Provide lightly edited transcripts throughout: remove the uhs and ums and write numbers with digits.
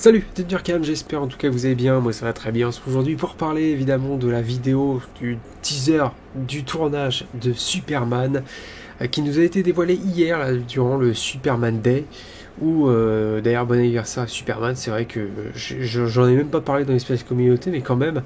Salut, c'est Durkheim, j'espère en tout cas que vous allez bien, moi ça va très bien. Aujourd'hui pour parler évidemment de la vidéo, du teaser, du tournage de Superman qui nous a été dévoilé hier là, durant le Superman Day. Ou d'ailleurs bon anniversaire à Superman, c'est vrai que j'en ai même pas parlé dans l'espace communauté, mais quand même,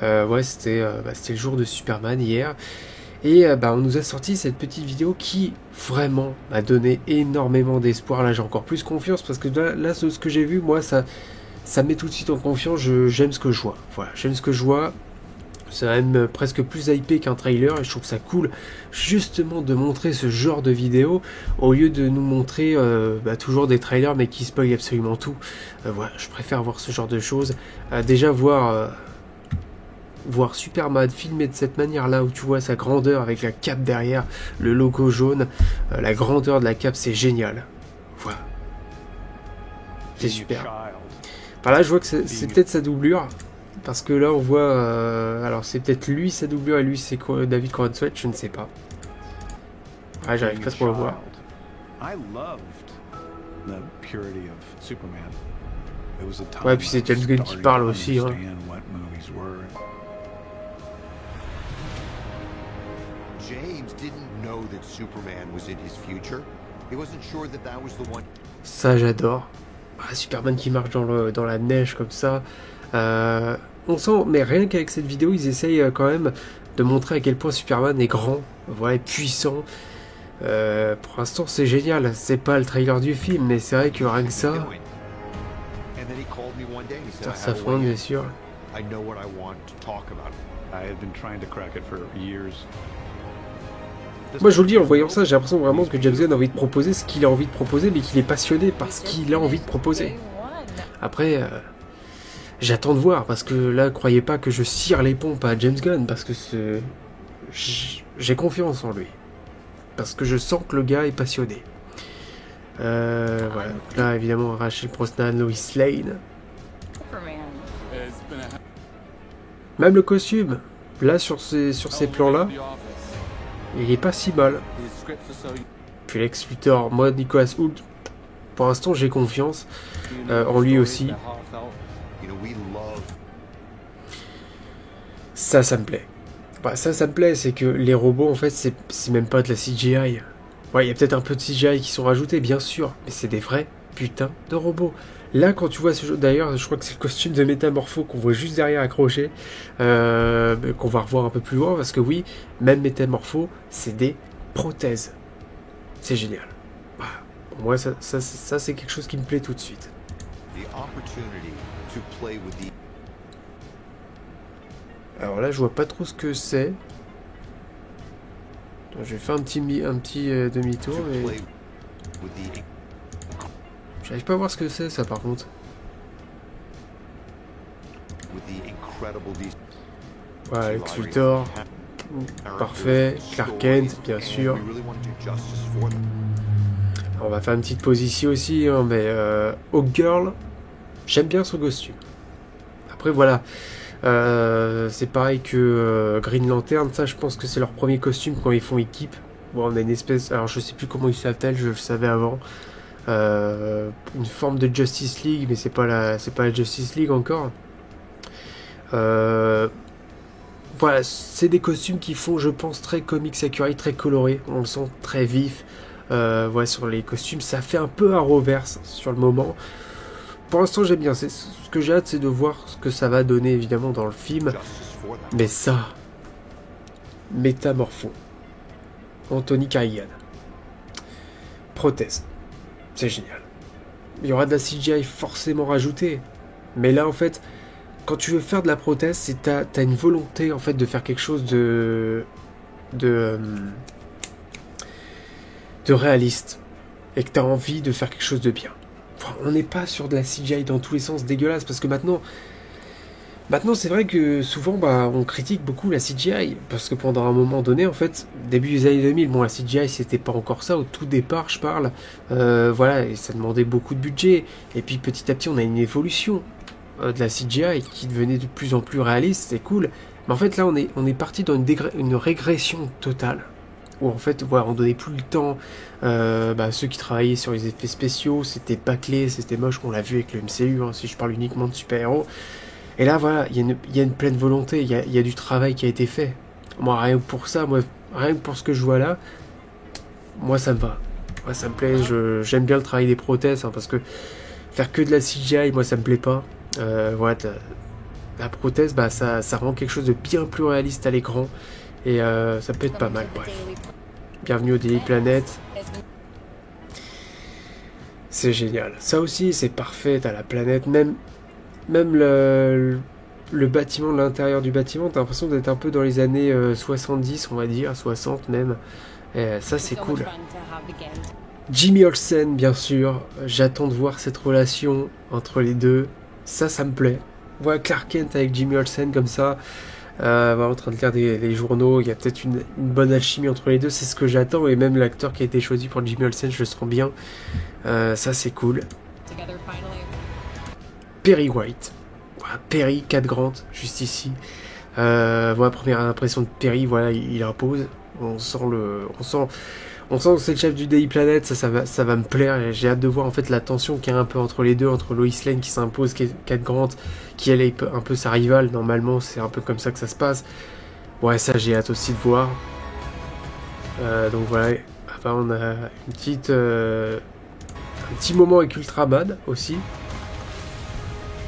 ouais c'était le jour de Superman hier. Et on nous a sorti cette petite vidéo qui vraiment m'a donné énormément d'espoir. Là j'ai encore plus confiance parce que là ce que j'ai vu, moi ça me met tout de suite en confiance. J'aime ce que je vois. Voilà, j'aime ce que je vois. C'est même presque plus hypé qu'un trailer et je trouve ça cool justement de montrer ce genre de vidéo au lieu de nous montrer toujours des trailers mais qui spoilent absolument tout. Voilà, je préfère voir ce genre de choses. Déjà voir Superman filmé de cette manière-là, où tu vois sa grandeur avec la cape derrière, le logo jaune, la grandeur de la cape, c'est génial. Voilà. C'est super. Enfin là, je vois que c'est peut-être sa doublure, parce que là, on voit... alors, c'est peut-être lui, sa doublure, et lui, c'est David Corenswet, je ne sais pas. Ouais, j'arrive pas trop à le voir. Ouais, puis c'est James Gunn qui parle aussi, hein. Ça j'adore. Superman qui marche dans la neige comme ça. On sent, mais rien qu'avec cette vidéo, ils essayent quand même de montrer à quel point Superman est grand, voilà, puissant. Pour l'instant c'est génial. C'est pas le trailer du film, mais c'est vrai que rien que ça. Ça fond bien sûr. Moi je vous le dis, en voyant ça, j'ai l'impression vraiment que James Gunn a envie de proposer ce qu'il a envie de proposer, mais qu'il est passionné par ce qu'il a envie de proposer. Après, j'attends de voir, parce que là, croyez pas que je cire les pompes à James Gunn, parce que j'ai confiance en lui. Parce que je sens que le gars est passionné. Voilà, donc là évidemment Rachel Brosnan, Lois Lane. Même le costume, là sur ces plans-là, il est pas si mal. Puis Lex Luthor, moi Nicholas Hoult, pour l'instant j'ai confiance en lui aussi. Ça me plaît. Ça me plaît, c'est que les robots en fait c'est même pas de la CGI. Ouais, il y a peut-être un peu de CGI qui sont rajoutés bien sûr, mais c'est des vrais putains de robots. Là quand tu vois ce jeu, d'ailleurs je crois que c'est le costume de Métamorpho qu'on voit juste derrière accroché, qu'on va revoir un peu plus loin, parce que oui, même Métamorpho c'est des prothèses. C'est génial. Pour moi ça c'est quelque chose qui me plaît tout de suite. Alors là je vois pas trop ce que c'est. Je vais faire un petit demi-tour, mais j'arrive pas à voir ce que c'est ça par contre. Voilà, Lex Luthor, parfait, Clark Kent bien sûr. Alors, on va faire une petite pause ici aussi, hein, mais Hawk Girl, j'aime bien son costume. Après voilà, c'est pareil que Green Lantern, ça je pense que c'est leur premier costume quand ils font équipe. Bon, on a une espèce, alors je sais plus comment il s'appelle, je le savais avant. Une forme de Justice League, mais c'est pas la Justice League encore. Voilà, c'est des costumes qui font, je pense, très comics accurate, très coloré. On le sent très vif. Voilà, sur les costumes, ça fait un peu Arrowverse sur le moment. Pour l'instant, j'aime bien. Ce que j'ai hâte, c'est de voir ce que ça va donner, évidemment, dans le film. Mais ça, Métamorpho, Anthony Carrigan, prothèse, c'est génial. Il y aura de la CGI forcément rajoutée. Mais là, en fait, quand tu veux faire de la prothèse, t'as une volonté, en fait, de faire quelque chose de réaliste. Et que t'as envie de faire quelque chose de bien. Enfin, on n'est pas sur de la CGI dans tous les sens dégueulasse, parce que maintenant c'est vrai que souvent on critique beaucoup la CGI, parce que pendant un moment donné, en fait, début des années 2000, bon, la CGI c'était pas encore ça, au tout départ je parle, voilà, et ça demandait beaucoup de budget, et puis petit à petit on a une évolution de la CGI qui devenait de plus en plus réaliste, c'est cool, mais en fait là on est parti dans une régression totale. où en fait voilà, on donnait plus le temps. Ceux qui travaillaient sur les effets spéciaux, c'était bâclé, c'était moche, on l'a vu avec le MCU, hein, si je parle uniquement de super-héros. Et là voilà, il y a une pleine volonté, il y a du travail qui a été fait. Moi rien que pour ça, rien que pour ce que je vois là, moi ça me va. Moi ça me plaît, j'aime bien le travail des prothèses, hein, parce que faire que de la CGI, moi ça me plaît pas. Voilà, la prothèse, ça rend quelque chose de bien plus réaliste à l'écran. Et ça peut être pas mal, bref. Bienvenue au Daily Planet. C'est génial. Ça aussi, c'est parfait, t'as la planète, même le bâtiment, l'intérieur du bâtiment, t'as l'impression d'être un peu dans les années 70, on va dire, 60 même. Et ça, c'est cool. Jimmy Olsen, bien sûr. J'attends de voir cette relation entre les deux. Ça me plaît. Voilà Clark Kent avec Jimmy Olsen comme ça. En train de lire les journaux. Il y a peut-être une bonne alchimie entre les deux. C'est ce que j'attends. Et même l'acteur qui a été choisi pour Jimmy Olsen, je le sens bien. Ça, c'est cool. Perry White. Voilà, Perry, Cat Grant, juste ici. Voilà, première impression de Perry. Voilà, il impose. On sent que c'est le chef du Daily Planet, ça va me plaire. J'ai hâte de voir en fait la tension qu'il y a un peu entre les deux, entre Lois Lane qui s'impose, Cat Grant qui elle est un peu sa rivale. Normalement, c'est un peu comme ça que ça se passe. Ouais, ça j'ai hâte aussi de voir. Donc voilà, enfin, on a un petit moment avec Ultraman aussi,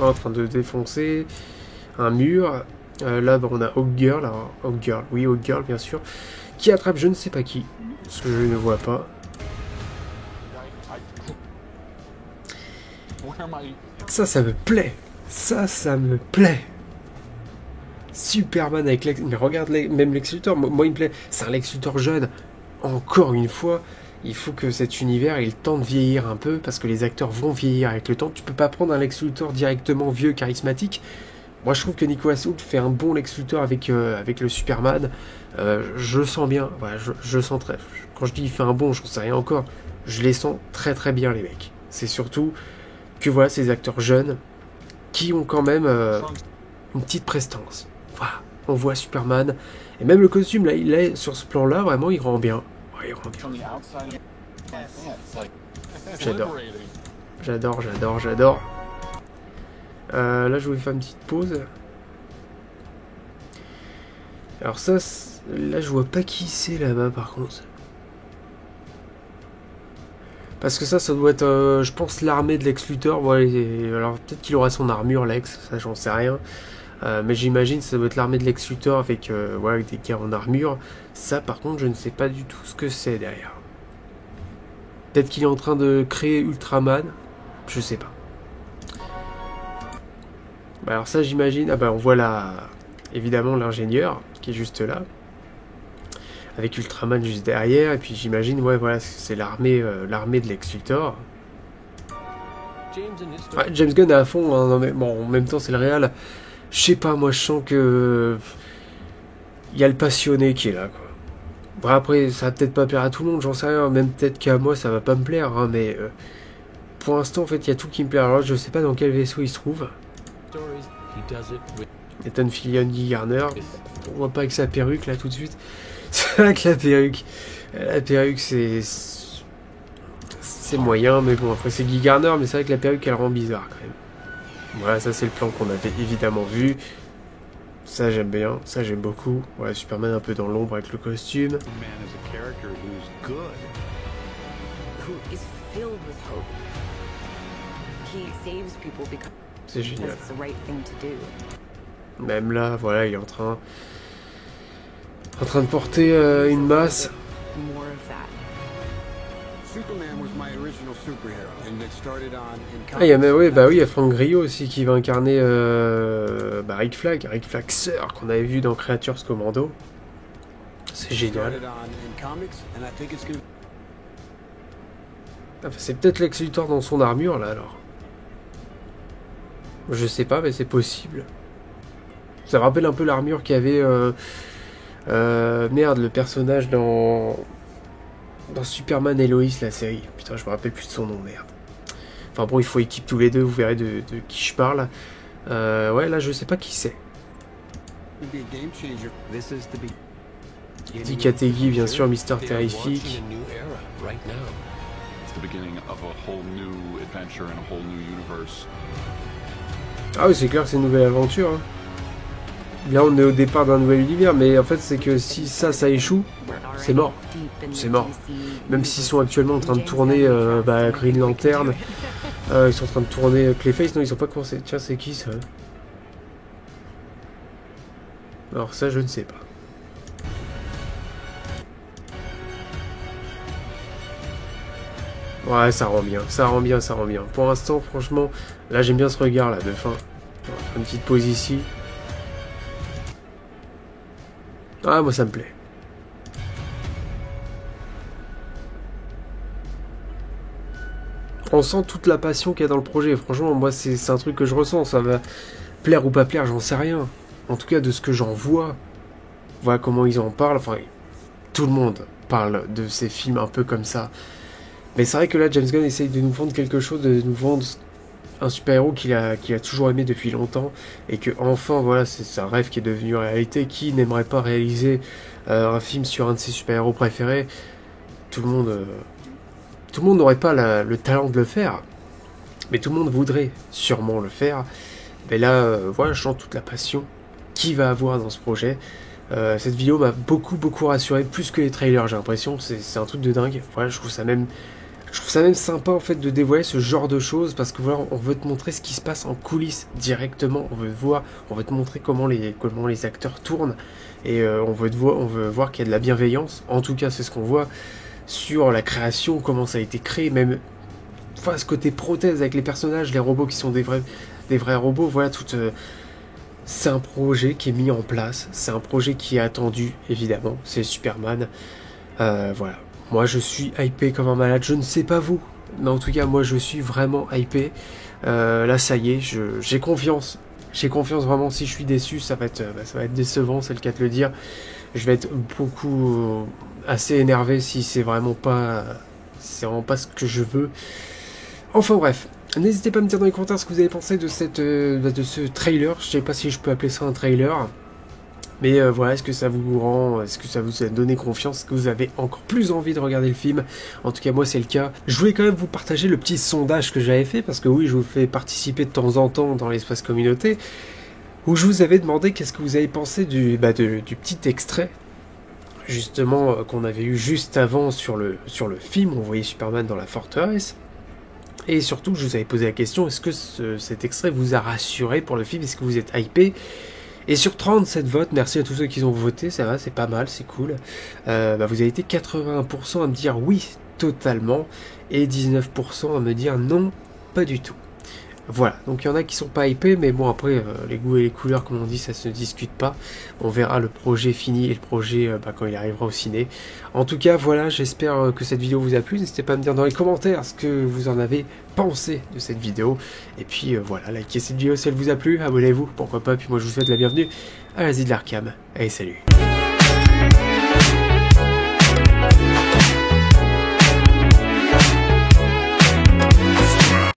en train de défoncer un mur. Là, on a Hawkgirl, Hawkgirl bien sûr, qui attrape je ne sais pas qui, parce que je ne vois pas. Ça me plaît. Ça me plaît. Superman avec Lex... Mais regarde, même Lex Luthor, moi il me plaît. C'est un Lex Luthor jeune. Encore une fois, il faut que cet univers ait le temps de vieillir un peu, parce que les acteurs vont vieillir avec le temps. Tu peux pas prendre un Lex Luthor directement vieux, charismatique. Moi je trouve que Nicolas Hoult fait un bon Lex Luthor avec le Superman. Je le sens bien, voilà, je sens très... Quand je dis il fait un bon, je ne sais rien encore. Je les sens très très bien les mecs. C'est surtout que voilà, ces acteurs jeunes qui ont quand même une petite prestance. Voilà, on voit Superman. Et même le costume, là, il est sur ce plan-là, vraiment, il rend bien. Ouais, il rend bien. J'adore. Là, je vais faire une petite pause. Alors ça, là, je vois pas qui c'est là-bas, par contre. Parce que ça doit être, je pense, l'armée de Lex Luthor. Ouais, alors peut-être qu'il aura son armure, Lex, ça j'en sais rien. Mais j'imagine que ça doit être l'armée de Lex Luthor avec, avec des gars en armure. Ça, par contre, je ne sais pas du tout ce que c'est derrière. Peut-être qu'il est en train de créer Ultraman. Je sais pas. Alors ça, j'imagine... Ah on voit évidemment l'ingénieur qui est juste là. Avec Ultraman juste derrière. Et puis j'imagine, ouais, voilà, c'est l'armée de Lex Luthor. Ouais, James Gunn est à fond, hein, non, mais bon, en même temps, c'est le réal. Je sais pas, moi, je sens que... Il y a le passionné qui est là, quoi. Bon, après, ça va peut-être pas plaire à tout le monde, j'en sais rien. Même peut-être qu'à moi, ça va pas me plaire, hein, mais... pour l'instant, en fait, il y a tout qui me plaît. Alors, je sais pas dans quel vaisseau il se trouve. Nathan Fillion, Guy Garner. On voit pas avec sa perruque, là, tout de suite. C'est vrai que la perruque, c'est moyen, mais bon, après c'est Guy Garner, mais c'est vrai que la perruque, elle rend bizarre, quand même. Voilà, ça c'est le plan qu'on avait évidemment vu. Ça j'aime bien, ça j'aime beaucoup. Voilà, Superman un peu dans l'ombre avec le costume. C'est génial. Même là, voilà, il est en train de porter une masse. Ah, il y a même, oui, il y a Frank Grillo aussi qui va incarner Rick Flag Sir, qu'on avait vu dans Creatures Commando. C'est génial. C'est peut-être Lex Luthor dans son armure là alors. Je sais pas, mais c'est possible. Ça me rappelle un peu l'armure qu'il y avait merde, le personnage dans Superman et Lois, la série. Putain, je me rappelle plus de son nom, merde. Enfin bon, il faut équipe tous les deux, vous verrez de qui je parle. Ouais, là, je sais pas qui c'est. Eddie Kategi, bien sûr, Mister Terrific. Ah oui, c'est clair que c'est une nouvelle aventure. Hein. Là, on est au départ d'un nouvel univers, mais en fait, c'est que si ça échoue, c'est mort. C'est mort. Même s'ils sont actuellement en train de tourner Green Lantern, ils sont en train de tourner Clayface, non, ils ont pas commencé. Tiens, c'est qui ça? Alors ça, je ne sais pas. Ouais, ça rend bien, ça rend bien, ça rend bien. Pour l'instant, franchement, là, j'aime bien ce regard là de fin. On va faire une petite pause ici. Ah, moi, ça me plaît. On sent toute la passion qu'il y a dans le projet. Franchement, moi, c'est un truc que je ressens. Ça va plaire ou pas plaire, j'en sais rien. En tout cas, de ce que j'en vois. Voilà comment ils en parlent. Enfin, tout le monde parle de ces films un peu comme ça. Mais c'est vrai que là, James Gunn essaye de nous vendre quelque chose, de nous vendre un super-héros qu'il a toujours aimé depuis longtemps. Et que, enfin, voilà, c'est un rêve qui est devenu réalité. Qui n'aimerait pas réaliser un film sur un de ses super-héros préférés? Tout le monde n'aurait pas le talent de le faire. Mais tout le monde voudrait sûrement le faire. Mais là, voilà, je sens toute la passion qu'il va avoir dans ce projet. Cette vidéo m'a beaucoup rassuré, plus que les trailers, j'ai l'impression. C'est un truc de dingue. Voilà, je trouve ça même sympa en fait de dévoiler ce genre de choses, parce que voilà, on veut te montrer ce qui se passe en coulisses directement. On veut te montrer comment les acteurs tournent, et on veut voir qu'il y a de la bienveillance. En tout cas, c'est ce qu'on voit sur la création, comment ça a été créé, même ce côté prothèse avec les personnages, les robots qui sont des vrais robots. Voilà, c'est un projet qui est mis en place, c'est un projet qui est attendu, évidemment, c'est Superman. Voilà, moi je suis hypé comme un malade, je ne sais pas vous, mais en tout cas moi je suis vraiment hypé. Là ça y est, j'ai confiance vraiment. Si je suis déçu, ça va être décevant, c'est le cas de le dire. Je vais être assez énervé si c'est vraiment pas ce que je veux. Enfin bref, n'hésitez pas à me dire dans les commentaires ce que vous avez pensé de ce trailer. Je sais pas si je peux appeler ça un trailer. Mais voilà, est-ce que ça vous a donné confiance? Est-ce que vous avez encore plus envie de regarder le film? En tout cas, moi, c'est le cas. Je voulais quand même vous partager le petit sondage que j'avais fait, parce que oui, je vous fais participer de temps en temps dans l'espace communauté, où je vous avais demandé qu'est-ce que vous avez pensé du petit extrait, justement, qu'on avait eu juste avant sur le film. On voyait Superman dans la forteresse. Et surtout, je vous avais posé la question, est-ce que cet extrait vous a rassuré pour le film? Est-ce que vous êtes hypé? Et sur 37 votes, merci à tous ceux qui ont voté, ça va, c'est pas mal, c'est cool. Vous avez été 81% à me dire oui, totalement, et 19% à me dire non, pas du tout. Voilà, donc il y en a qui sont pas hypés, mais bon, après, les goûts et les couleurs, comme on dit, ça se discute pas. On verra le projet fini et le projet quand il arrivera au ciné. En tout cas, voilà, j'espère que cette vidéo vous a plu. N'hésitez pas à me dire dans les commentaires ce que vous en avez pensé de cette vidéo. Et puis voilà, likez cette vidéo si elle vous a plu, abonnez-vous, pourquoi pas. Puis moi, je vous souhaite la bienvenue à l'Asie de l'Arkham. Allez, salut!